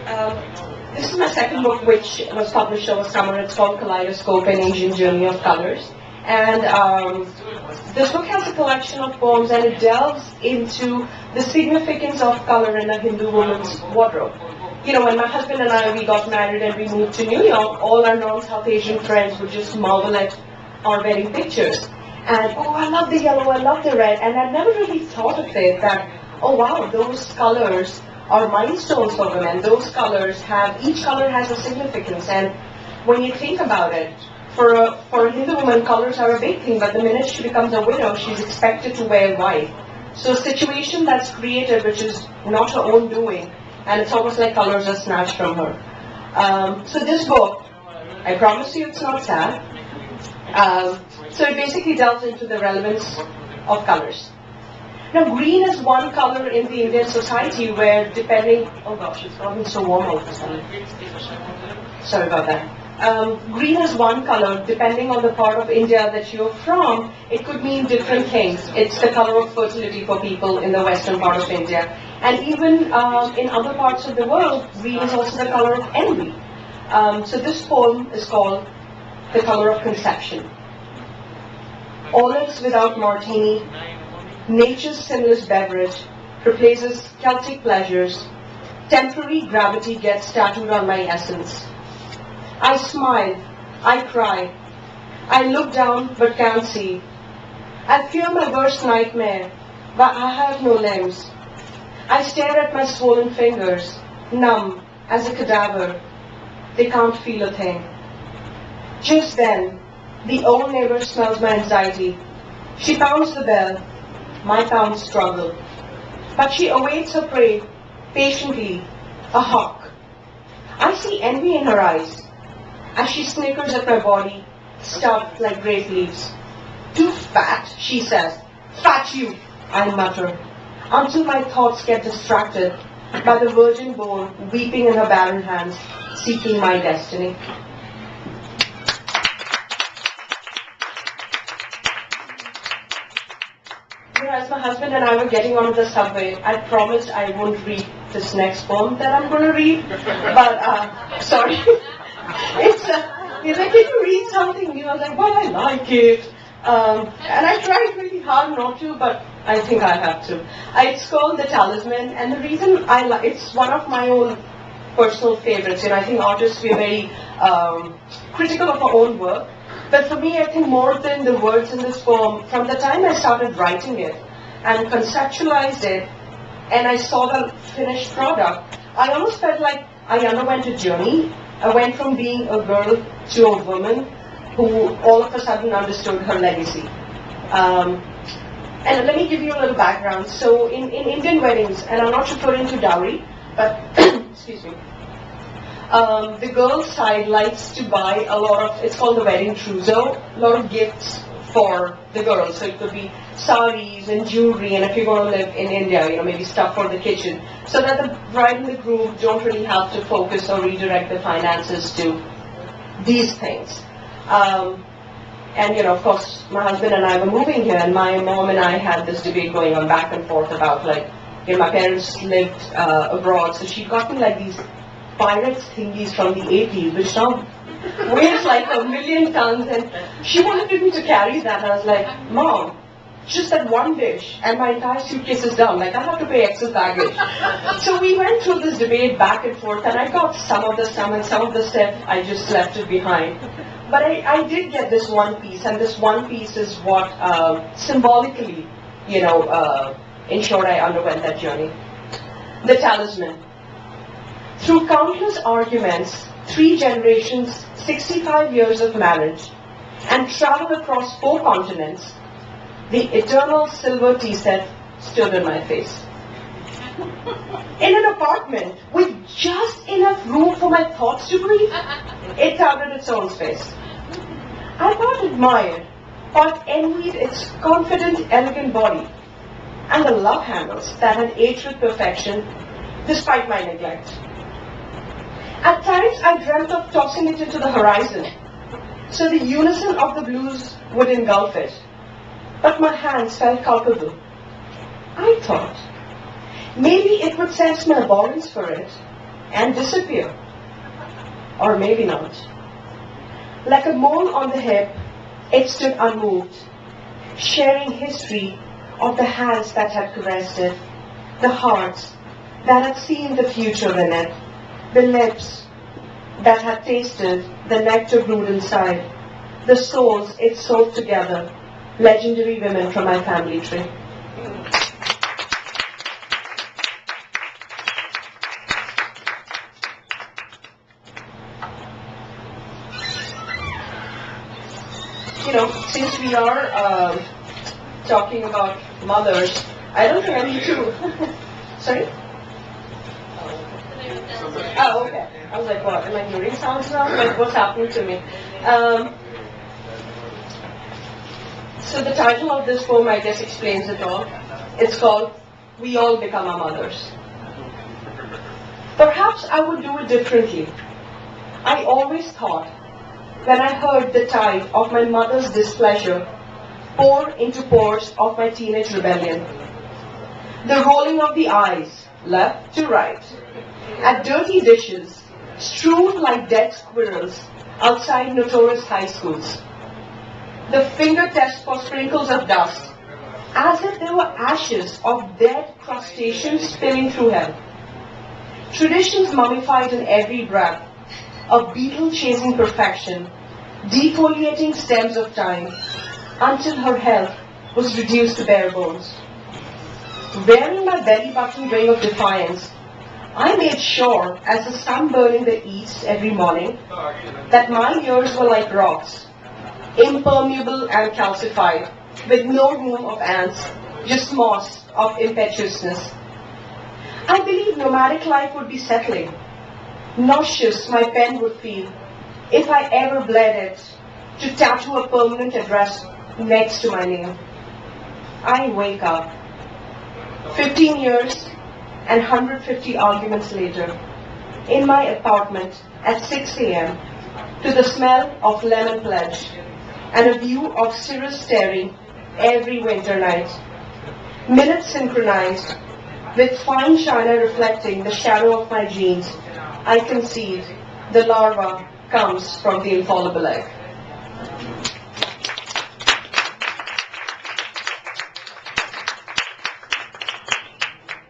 Um, this is my second book, which was published over summer. It's called Kaleidoscope, An Ancient Journey of Colors. And this book has a collection of poems, and it delves into the significance of color in a Hindu woman's wardrobe. You know, when my husband and I, we got married and we moved to New York, all our non-South Asian friends would just marvel at our wedding pictures. And, oh, I love the yellow, I love the red. And I'd never really thought of it that, oh wow, those colors are milestones for women. Those colors have, each color has a significance. And when you think about it, for a Hindu woman, colors are a big thing, but the minute she becomes a widow, she's expected to wear white. So a situation that's created, which is not her own doing, and it's almost like colors are snatched from her. So this book, I promise you it's not sad. So it basically delves into the relevance of colors. Now, green is one color in the Indian society where depending, oh gosh, it's gotten so warm all of a sudden. Sorry about that. Green is one color, depending on the part of India that you're from, it could mean different things. It's the color of fertility for people in the western part of India. And even in other parts of the world, green is also the color of envy. So this poem is called The Color of Conception. Olives without martini, nature's sinless beverage, replaces Celtic pleasures. Temporary gravity gets tattooed on my essence. I smile, I cry, I look down but can't see. I fear my worst nightmare, but I have no limbs. I stare at my swollen fingers, numb as a cadaver. They can't feel a thing. Just then, the old neighbor smells my anxiety. She pounds the bell. My pounds struggle. But she awaits her prey, patiently, a hawk. I see envy in her eyes, as she snickers at my body, stuffed like grape leaves. Too fat, she says. Fat you, I mutter, until my thoughts get distracted by the virgin bone weeping in her barren hands, seeking my destiny. As my husband and I were getting onto the subway, I promised I wouldn't read this next poem that I'm going to read, but sorry. He's like, can you read something new? I was like, well, I like it. And I tried really hard not to, but I think I have to. It's called The Talisman, and the reason I like it's one of my own personal favorites. You know, I think artists, we're very critical of our own work. But for me, I think more than the words in this poem, from the time I started writing it and conceptualized it, and I saw the finished product, I almost felt like I underwent a journey. I went from being a girl to a woman who all of a sudden understood her legacy. And let me give you a little background. So in Indian weddings, and I'm not referring to dowry, but excuse me, the girl's side likes to buy a lot of, it's called the wedding trousseau, a lot of gifts for the girl. So it could be saris and jewelry, and if you're going to live in India, you know, maybe stuff for the kitchen, so that the bride and the groom don't really have to focus or redirect the finances to these things. And you know, of course, my husband and I were moving here, and my mom and I had this debate going on back and forth about, like, you know, my parents lived abroad, so she'd gotten like these Pyrex thingies from the 80s, which now weighs like 1,000,000 tons, and she wanted me to carry that. I was like, Mom, just that one dish, and my entire suitcase is down. Like, I have to pay excess baggage. So we went through this debate back and forth, and I got some of the stuff, and some of the stuff I just left it behind. But I did get this one piece, and this one piece is what symbolically, you know, ensured I underwent that journey. The Talisman. Through countless arguments, 3 generations, 65 years of marriage, and travel across 4 continents, the eternal silver tea set stood in my face. In an apartment with just enough room for my thoughts to breathe, it covered its own space. I not admired, but envied its confident, elegant body, and the love handles that had aged with perfection, despite my neglect. At times, I dreamt of tossing it into the horizon, so the unison of the blues would engulf it. But my hands felt culpable. I thought, maybe it would sense my abhorrence for it, and disappear. Or maybe not. Like a mole on the hip, it stood unmoved, sharing history of the hands that had caressed it, the hearts that had seen the future in it, the lips that had tasted the nectar brewed inside, the souls it sewed together, legendary women from my family tree. Since we are talking about mothers, I don't think I need to. Sorry? Oh, okay. I was like, what? Am I hearing sounds now? Like, what's happening to me? So the title of this poem, I guess, explains it all. It's called We All Become Our Mothers. Perhaps I would do it differently. I always thought, when I heard the tide of my mother's displeasure pour into pores of my teenage rebellion, the rolling of the eyes, left to right, at dirty dishes, strewn like dead squirrels outside notorious high schools, the finger test for sprinkles of dust, as if they were ashes of dead crustaceans spilling through hell. Traditions mummified in every breath, a beetle chasing perfection, defoliating stems of time, until her health was reduced to bare bones. Wearing my belly button ring of defiance, I made sure, as the sun burning the east every morning, that my ears were like rocks, impermeable and calcified, with no room of ants, just moss of impetuousness. I believed nomadic life would be settling. Nauseous my pen would feel, if I ever bled it, to tattoo a permanent address next to my name. I wake up, 15 years and 150 arguments later, in my apartment at 6 a.m., to the smell of lemon pledge and a view of cirrus staring every winter night. Minutes synchronized, with fine china reflecting the shadow of my jeans, I concede the larva comes from the infallible egg.